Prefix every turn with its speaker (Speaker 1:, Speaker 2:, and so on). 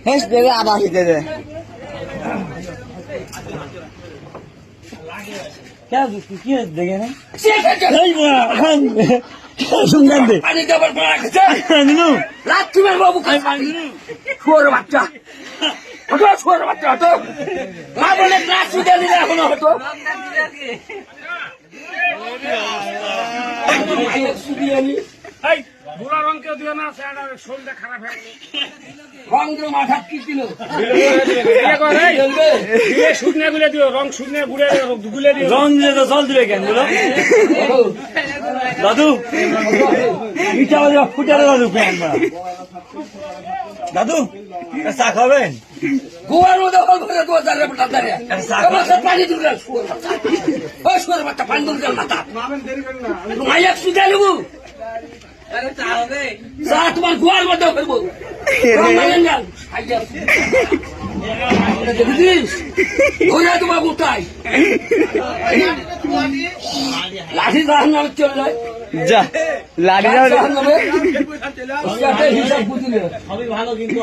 Speaker 1: has দেবে আবার হিতে দে क्या কি দেখে না শুনলেন দে
Speaker 2: পানি দেবার পড়া গেছে রাত্রিবের বাবু খাই পানি শুয়োর বাচ্চা হতো শুয়োর বাচ্চা হতো মা বলে ক্লাস শুধু দিলে এখনো হতো
Speaker 3: বুড়া রং কেউ দিও না শরীরটা খারাপ হয়ে
Speaker 2: রং দিয়ে মাথা কি দিল
Speaker 3: শুকনে গুলে দিও রং শুকনে গুলে গুলে দিও
Speaker 1: রং দিলে তো জল দিবে কেন বলো দাদু পিঠা ফুটারে দাদু কেন দাদু চা খাবেন
Speaker 2: গোয়ার মধ্যে হল করে 2000 টাকা দাঁড়িয়ে আমার সাথে পানি দিল শুয়োর বাচ্চা ও শুয়োর বাচ্চা পানি দিল মাথা মাইয়া শুধু নেবো তোমার গোয়ার মধ্যে ফেলবো দেখেছিস তোমার গোটাই লাঠি জাহান নামে চলে যায়
Speaker 1: যা লাড়ি
Speaker 2: জাহান নামে হিসাব বুঝিলে
Speaker 1: ভালো কিন্তু